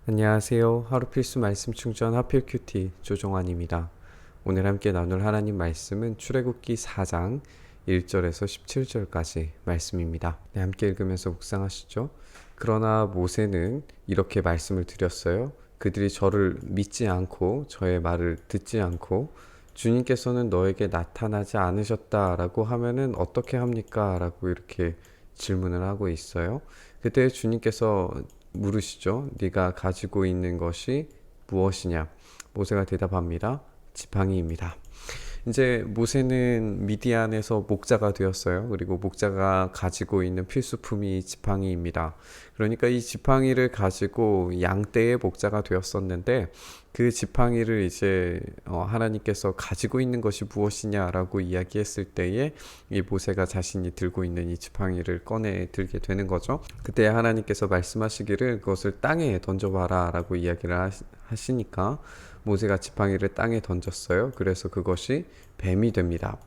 안녕하세요. 하루 필수 말씀 충전 하필 큐티 조종환입니다. 오늘 함께 나눌 하나님 말씀은 출애굽기 4장 1절에서 17절까지 말씀입니다. 네, 함께 읽으면서 묵상하시죠. 그러나 모세는 이렇게 말씀을 드렸어요. 그들이 저를 믿지 않고 저의 말을 듣지 않고 주님께서는 너에게 나타나지 않으셨다라고 하면은 어떻게 합니까? 라고 이렇게 질문을 하고 있어요. 그때 주님께서 물으시죠. 네가 가지고 있는 것이 무엇이냐? 모세가 대답합니다. 지팡이입니다. 이제 모세는 미디안에서 목자가 되었어요. 그리고 목자가 가지고 있는 필수품이 지팡이입니다. 그러니까 이 지팡이를 가지고 양떼의 목자가 되었었는데 그 지팡이를 이제 하나님께서 가지고 있는 것이 무엇이냐라고 이야기했을 때에 이 모세가 자신이 들고 있는 이 지팡이를 꺼내 들게 되는 거죠. 그때 하나님께서 말씀하시기를 그것을 땅에 던져봐라 라고 이야기를 하시니까 모세가 지팡이를 땅에 던졌어요. 그래서 그것이 뱀이 됩니다.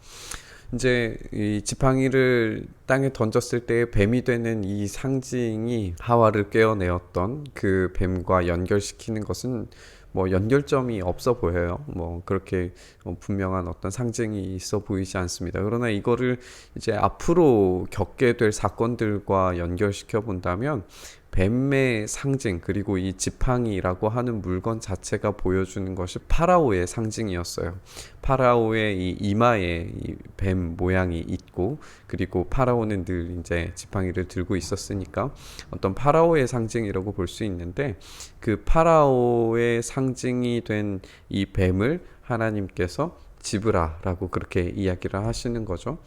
이제 이 지팡이를 땅에 던졌을 때 뱀이 되는 이 상징이 하와를 깨어내었던 그 뱀과 연결시키는 것은 뭐 연결점이 없어 보여요. 뭐 그렇게 분명한 어떤 상징이 있어 보이지 않습니다. 그러나 이거를 이제 앞으로 겪게 될 사건들과 연결시켜 본다면 뱀의 상징 그리고 이 지팡이라고 하는 물건 자체가 보여주는 것이 파라오의 상징이었어요. 파라오의 이 이마에 이 뱀 모양이 있고 그리고 파라오는 늘 이제 지팡이를 들고 있었으니까 어떤 파라오의 상징이라고 볼 수 있는데 그 파라오의 상징이 된 이 뱀을 하나님께서 집으라라고 그렇게 이야기를 하시는 거죠.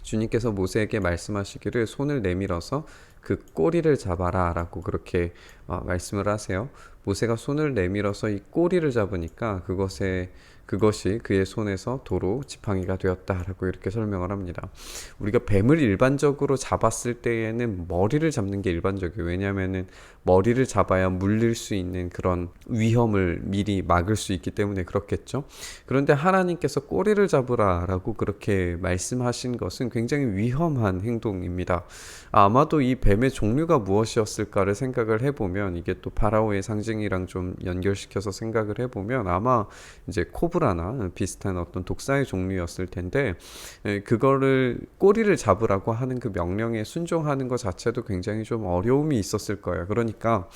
주님께서 모세에게 말씀하시기를 손을 내밀어서 그 꼬리를 잡아라 라고 그렇게 말씀을 하세요. 모세가 손을 내밀어서 이 꼬리를 잡으니까 그것이 그의 손에서 도로 지팡이가 되었다라고 이렇게 설명을 합니다. 우리가 뱀을 일반적으로 잡았을 때에는 머리를 잡는 게 일반적이에요. 왜냐하면은 머리를 잡아야 물릴 수 있는 그런 위험을 미리 막을 수 있기 때문에 그렇겠죠. 그런데 하나님께서 꼬리를 잡으라라고 그렇게 말씀하신 것은 굉장히 위험한 행동입니다. 아마도 이 뱀의 종류가 무엇이었을까를 생각을 해보면 이게 또 파라오의 상징이랑 좀 연결시켜서 생각을 해보면 아마 이제 코브라나 비슷한 어떤 독사의 종류였을 텐데 그거를 꼬리를 잡으라고 하는 그 명령에 순종하는 것 자체도 굉장히 좀 어려움이 있었을 거예요. 그러니까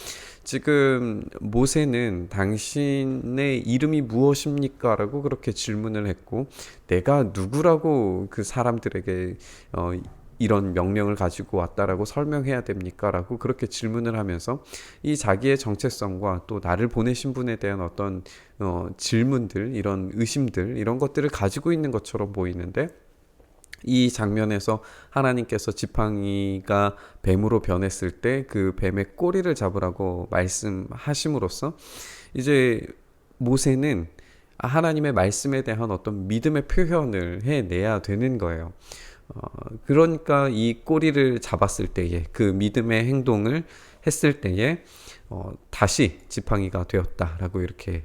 지금 모세는 당신의 이름이 무엇입니까? 라고 그렇게 질문을 했고 내가 누구라고 그 사람들에게 이런 명령을 가지고 왔다라고 설명해야 됩니까? 라고 그렇게 질문을 하면서 이 자기의 정체성과 또 나를 보내신 분에 대한 어떤 질문들, 이런 의심들, 이런 것들을 가지고 있는 것처럼 보이는데 이 장면에서 하나님께서 지팡이가 뱀으로 변했을 때 그 뱀의 꼬리를 잡으라고 말씀하심으로써 이제 모세는 하나님의 말씀에 대한 어떤 믿음의 표현을 해내야 되는 거예요. 그러니까 이 꼬리를 잡았을 때에 그 믿음의 행동을 했을 때에 다시 지팡이가 되었다라고 이렇게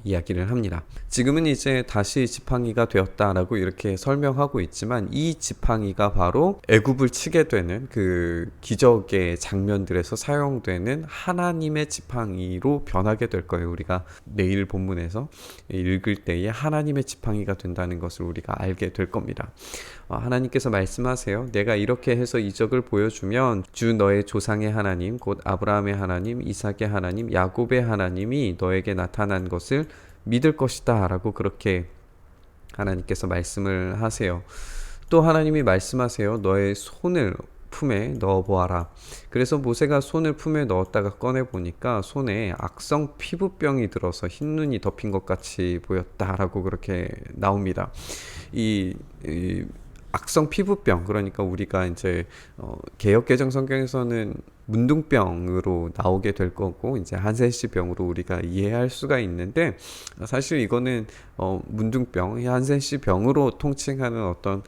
이야기를 합니다. 지금은 이제 다시 지팡이가 되었다라고 이렇게 설명하고 있지만 이 지팡이가 바로 애굽을 치게 되는 그 기적의 장면들에서 사용되는 하나님의 지팡이로 변하게 될 거예요. 우리가 내일 본문에서 읽을 때에 하나님의 지팡이가 된다는 것을 우리가 알게 될 겁니다. 하나님께서 말씀하세요. 내가 이렇게 해서 이적을 보여주면 주 너의 조상의 하나님 곧 아브라함의 하나님 이삭의 하나님 야곱의 하나님이 너에게 나타난 것을 믿을 것이다 라고 그렇게 하나님께서 말씀을 하세요. 또 하나님이 말씀하세요. 너의 손을 품에 넣어보아라. 그래서 모세가 손을 품에 넣었다가 꺼내보니까 손에 악성 피부병이 들어서 흰눈이 덮인 것 같이 보였다라고 그렇게 나옵니다. 이 악성 피부병 그러니까 우리가 이제 개역개정 성경에서는 문둥병으로 나오게 될 거고 이제 한센시 병으로 우리가 이해할 수가 있는데 사실 이거는 문둥병, 한센시 병으로 통칭하는 어떤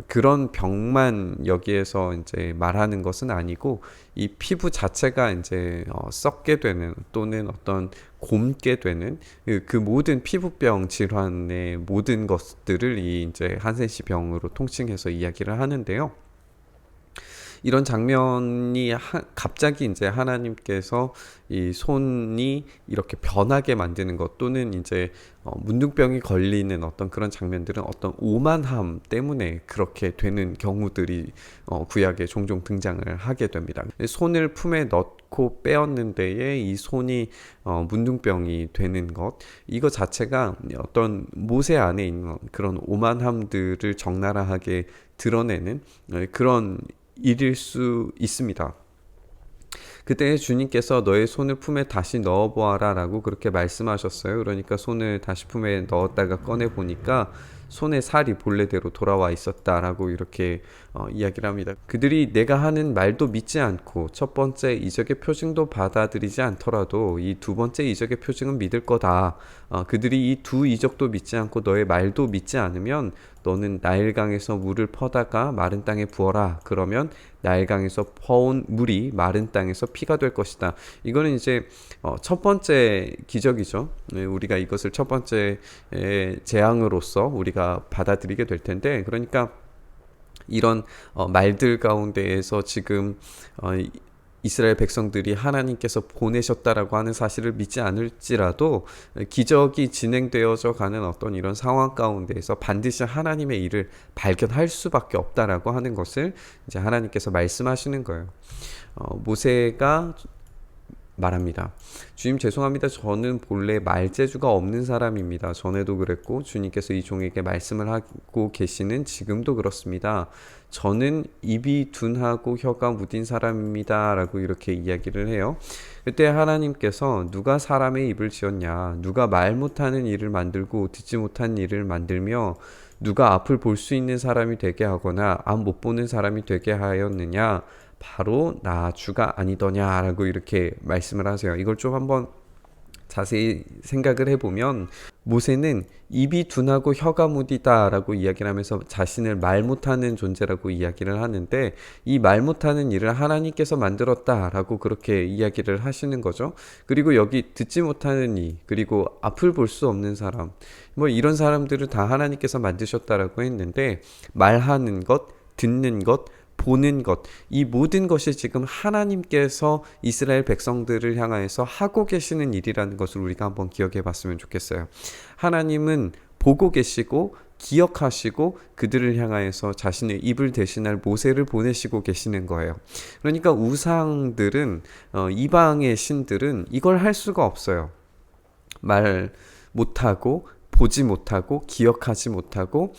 그런 병만 여기에서 이제 말하는 것은 아니고 이 피부 자체가 이제 썩게 되는 또는 어떤 곪게 되는 그 모든 피부병 질환의 모든 것들을 이 이제 한센시 병으로 통칭해서 이야기를 하는데요. 이런 장면이 갑자기 이제 하나님께서 이 손이 이렇게 변하게 만드는 것, 또는 이제 문둥병이 걸리는 어떤 그런 장면들은 어떤 오만함 때문에 그렇게 되는 경우들이 구약에 종종 등장을 하게 됩니다. 손을 품에 넣고 빼었는 데에 이 손이 문둥병이 되는 것, 이거 자체가 어떤 모세 안에 있는 그런 오만함들을 적나라하게 드러내는 그런 일일 수 있습니다. 그때 주님께서 너의 손을 품에 다시 넣어보아라 라고 그렇게 말씀하셨어요. 그러니까 손을 다시 품에 넣었다가 꺼내 보니까 손에 살이 본래대로 돌아와 있었다라고 이렇게 이야기를 합니다. 그들이 내가 하는 말도 믿지 않고 첫 번째 이적의 표징도 받아들이지 않더라도 이 두 번째 이적의 표징은 믿을 거다. 그들이 이 두 이적도 믿지 않고 너의 말도 믿지 않으면 너는 나일강에서 물을 퍼다가 마른 땅에 부어라. 그러면 나일강에서 퍼온 물이 마른 땅에서 피가 될 것이다. 이거는 이제 첫 번째 기적이죠. 우리가 이것을 첫 번째 재앙으로서 우리가 받아들이게 될 텐데, 그러니까 이런 말들 가운데에서 지금 이스라엘 백성들이 하나님께서 보내셨다라고 하는 사실을 믿지 않을지라도 기적이 진행되어져 가는 어떤 이런 상황 가운데에서 반드시 하나님의 일을 발견할 수밖에 없다라고 하는 것을 이제 하나님께서 말씀하시는 거예요. 모세가 말합니다. 주님 죄송합니다. 저는 본래 말재주가 없는 사람입니다. 전에도 그랬고 주님께서 이 종에게 말씀을 하고 계시는 지금도 그렇습니다. 저는 입이 둔하고 혀가 무딘 사람입니다. 라고 이렇게 이야기를 해요. 그때 하나님께서 누가 사람의 입을 지었냐, 누가 말 못하는 일을 만들고 듣지 못한 일을 만들며 누가 앞을 볼 수 있는 사람이 되게 하거나 앞 못 보는 사람이 되게 하였느냐, 바로 나 주가 아니더냐라고 이렇게 말씀을 하세요. 이걸 좀 한번 자세히 생각을 해보면 모세는 입이 둔하고 혀가 무디다라고 이야기를 하면서 자신을 말 못하는 존재라고 이야기를 하는데, 이 말 못하는 일을 하나님께서 만들었다라고 그렇게 이야기를 하시는 거죠. 그리고 여기 듣지 못하는 이, 그리고 앞을 볼 수 없는 사람, 뭐 이런 사람들을 다 하나님께서 만드셨다라고 했는데, 말하는 것, 듣는 것, 보는 것, 이 모든 것이 지금 하나님께서 이스라엘 백성들을 향하여서 하고 계시는 일이라는 것을 우리가 한번 기억해 봤으면 좋겠어요. 하나님은 보고 계시고 기억하시고 그들을 향하여서 자신의 입을 대신할 모세를 보내시고 계시는 거예요. 그러니까 우상들은 이방의 신들은 이걸 할 수가 없어요. 말 못하고 보지 못하고 기억하지 못하고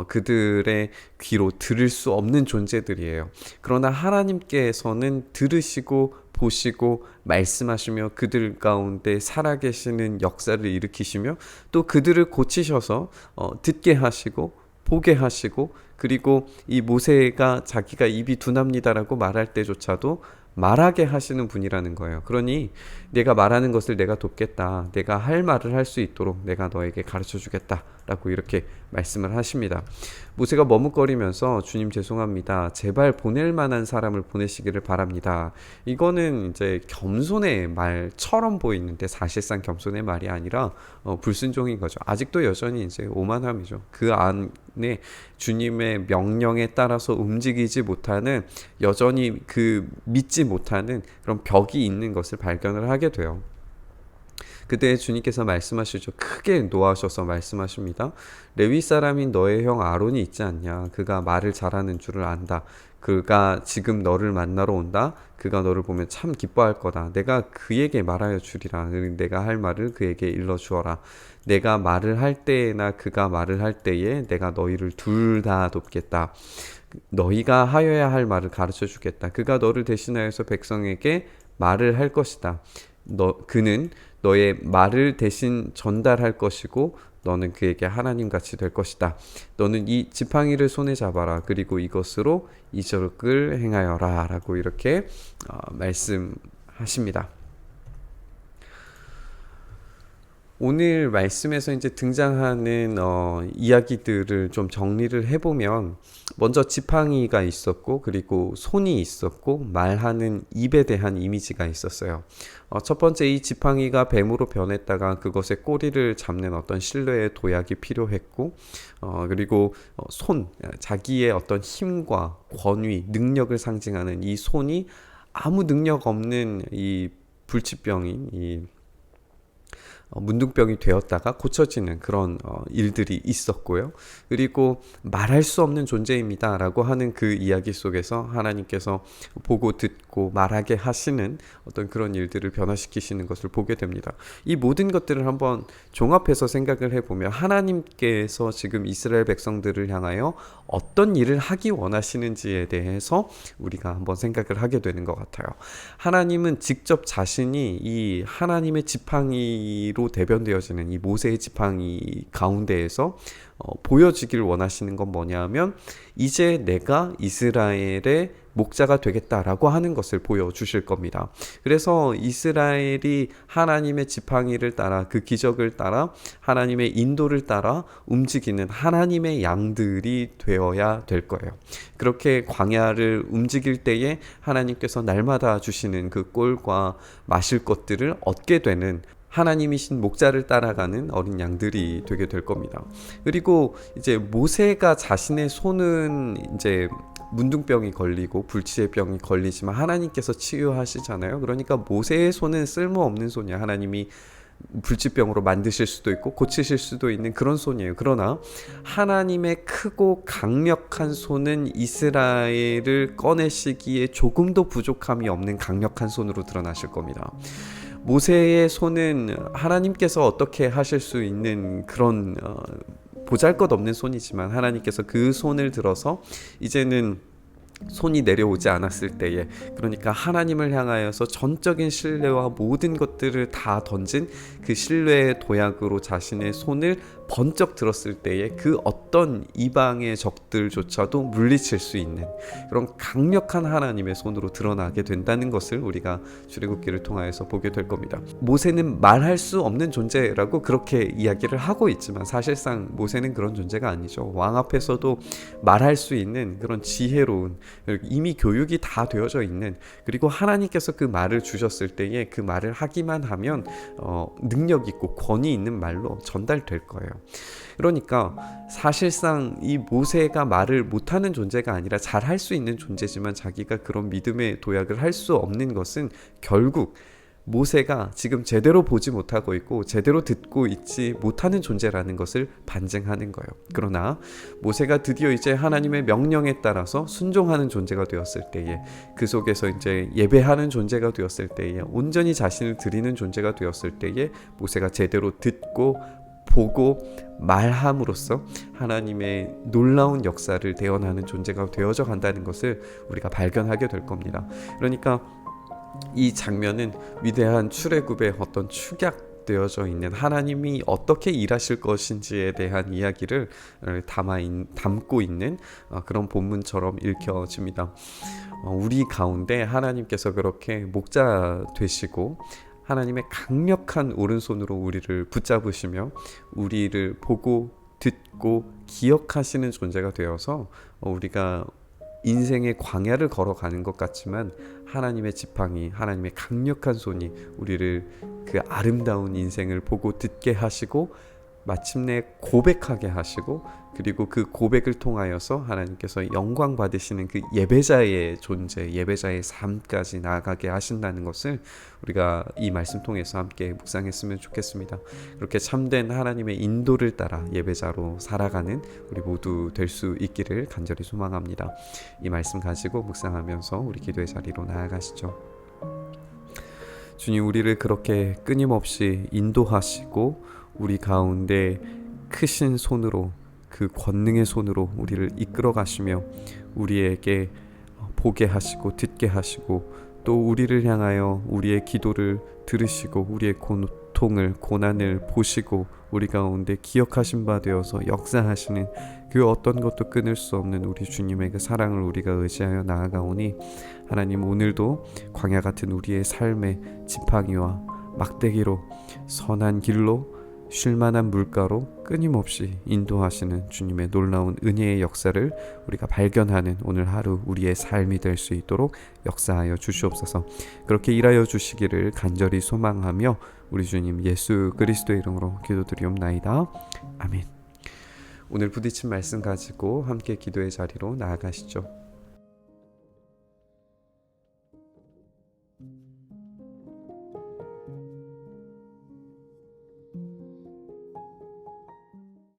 그들의 귀로 들을 수 없는 존재들이에요. 그러나 하나님께서는 들으시고 보시고 말씀하시며 그들 가운데 살아계시는 역사를 일으키시며 또 그들을 고치셔서 듣게 하시고 보게 하시고, 그리고 이 모세가 자기가 입이 둔합니다라고 말할 때조차도 말하게 하시는 분이라는 거예요. 그러니 내가 말하는 것을 내가 돕겠다, 내가 할 말을 할 수 있도록 내가 너에게 가르쳐 주겠다 라고 이렇게 말씀을 하십니다. 모세가 머뭇거리면서 주님 죄송합니다, 제발 보낼 만한 사람을 보내시기를 바랍니다. 이거는 이제 겸손의 말처럼 보이는데 사실상 겸손의 말이 아니라 불순종인 거죠. 아직도 여전히 이제 오만함이죠. 그 안에 주님의 명령에 따라서 움직이지 못하는, 여전히 그 믿지 못하는 그런 벽이 있는 것을 발견을 하게 돼요. 그때 주님께서 말씀하시죠. 크게 노하셔서 말씀하십니다. 레위 사람인 너의 형 아론이 있지 않냐. 그가 말을 잘하는 줄을 안다. 그가 지금 너를 만나러 온다. 그가 너를 보면 참 기뻐할 거다. 내가 그에게 말하여 주리라. 내가 할 말을 그에게 일러 주어라. 내가 말을 할 때나 그가 말을 할 때에 내가 너희를 둘 다 돕겠다. 너희가 하여야 할 말을 가르쳐 주겠다. 그가 너를 대신하여서 백성에게 말을 할 것이다. 그는 너의 말을 대신 전달할 것이고 너는 그에게 하나님같이 될 것이다. 너는 이 지팡이를 손에 잡아라. 그리고 이것으로 이적을 행하여라 라고 이렇게 말씀하십니다. 오늘 말씀에서 이제 등장하는 이야기들을 좀 정리를 해보면 먼저 지팡이가 있었고 그리고 손이 있었고 말하는 입에 대한 이미지가 있었어요. 첫 번째 이 지팡이가 뱀으로 변했다가 그것의 꼬리를 잡는 어떤 신뢰의 도약이 필요했고 그리고 자기의 어떤 힘과 권위, 능력을 상징하는 이 손이 아무 능력 없는 이 불치병인 이 문둥병이 되었다가 고쳐지는 그런 일들이 있었고요. 그리고 말할 수 없는 존재입니다 라고 하는 그 이야기 속에서 하나님께서 보고 듣고 말하게 하시는 어떤 그런 일들을 변화시키시는 것을 보게 됩니다. 이 모든 것들을 한번 종합해서 생각을 해보면 하나님께서 지금 이스라엘 백성들을 향하여 어떤 일을 하기 원하시는지에 대해서 우리가 한번 생각을 하게 되는 것 같아요. 하나님은 직접 자신이 이 하나님의 지팡이로 대변되어지는 이 모세의 지팡이 가운데에서 보여지길 원하시는 건 뭐냐면 이제 내가 이스라엘의 목자가 되겠다라고 하는 것을 보여주실 겁니다. 그래서 이스라엘이 하나님의 지팡이를 따라 그 기적을 따라 하나님의 인도를 따라 움직이는 하나님의 양들이 되어야 될 거예요. 그렇게 광야를 움직일 때에 하나님께서 날마다 주시는 그 꼴과 마실 것들을 얻게 되는 하나님이신 목자를 따라가는 어린 양들이 되게 될 겁니다. 그리고 이제 모세가 자신의 손은 이제 문둥병이 걸리고 불치의 병이 걸리지만 하나님께서 치유하시잖아요. 그러니까 모세의 손은 쓸모없는 손이야. 하나님이 불치병으로 만드실 수도 있고 고치실 수도 있는 그런 손이에요. 그러나 하나님의 크고 강력한 손은 이스라엘을 꺼내시기에 조금도 부족함이 없는 강력한 손으로 드러나실 겁니다. 모세의 손은 하나님께서 어떻게 하실 수 있는 그런 보잘것없는 손이지만 하나님께서 그 손을 들어서 이제는 손이 내려오지 않았을 때에, 그러니까 하나님을 향하여서 전적인 신뢰와 모든 것들을 다 던진 그 신뢰의 도약으로 자신의 손을 번쩍 들었을 때에 그 어떤 이방의 적들조차도 물리칠 수 있는 그런 강력한 하나님의 손으로 드러나게 된다는 것을 우리가 출애굽기를 통하여서 보게 될 겁니다. 모세는 말할 수 없는 존재라고 그렇게 이야기를 하고 있지만 사실상 모세는 그런 존재가 아니죠. 왕 앞에서도 말할 수 있는 그런 지혜로운, 이미 교육이 다 되어져 있는, 그리고 하나님께서 그 말을 주셨을 때에 그 말을 하기만 하면 능력 있고 권위 있는 말로 전달될 거예요. 그러니까 사실상 이 모세가 말을 못하는 존재가 아니라 잘할 수 있는 존재지만 자기가 그런 믿음의 도약을 할 수 없는 것은 결국 모세가 지금 제대로 보지 못하고 있고 제대로 듣고 있지 못하는 존재라는 것을 반증하는 거예요. 그러나 모세가 드디어 이제 하나님의 명령에 따라서 순종하는 존재가 되었을 때에, 그 속에서 이제 예배하는 존재가 되었을 때에, 온전히 자신을 드리는 존재가 되었을 때에 모세가 제대로 듣고 보고 말함으로써 하나님의 놀라운 역사를 대언하는 존재가 되어져 간다는 것을 우리가 발견하게 될 겁니다. 그러니까 이 장면은 위대한 출애굽의 어떤 축약되어져 있는 하나님이 어떻게 일하실 것인지에 대한 이야기를 담고 있는 그런 본문처럼 읽혀집니다. 우리 가운데 하나님께서 그렇게 목자 되시고 하나님의 강력한 오른손으로 우리를 붙잡으시며 우리를 보고 듣고 기억하시는 존재가 되어서 우리가 인생의 광야를 걸어가는 것 같지만 하나님의 지팡이, 하나님의 강력한 손이 우리를 그 아름다운 인생을 보고 듣게 하시고 마침내 고백하게 하시고, 그리고 그 고백을 통하여서 하나님께서 영광 받으시는 그 예배자의 존재, 예배자의 삶까지 나아가게 하신다는 것을 우리가 이 말씀 통해서 함께 묵상했으면 좋겠습니다. 그렇게 참된 하나님의 인도를 따라 예배자로 살아가는 우리 모두 될 수 있기를 간절히 소망합니다. 이 말씀 가지고 묵상하면서 우리 기도의 자리로 나아가시죠. 주님, 우리를 그렇게 끊임없이 인도하시고 우리 가운데 크신 손으로, 그 권능의 손으로 우리를 이끌어 가시며 우리에게 보게 하시고 듣게 하시고 또 우리를 향하여 우리의 기도를 들으시고 우리의 고통을, 고난을 보시고 우리 가운데 기억하신 바 되어서 역사하시는 그 어떤 것도 끊을 수 없는 우리 주님의 그 사랑을 우리가 의지하여 나아가오니, 하나님 오늘도 광야 같은 우리의 삶의 지팡이와 막대기로 선한 길로 쉴만한 물가로 끊임없이 인도하시는 주님의 놀라운 은혜의 역사를 우리가 발견하는 오늘 하루 우리의 삶이 될 수 있도록 역사하여 주시옵소서. 그렇게 일하여 주시기를 간절히 소망하며 우리 주님 예수 그리스도의 이름으로 기도드리옵나이다. 아멘. 오늘 부딪힌 말씀 가지고 함께 기도의 자리로 나아가시죠.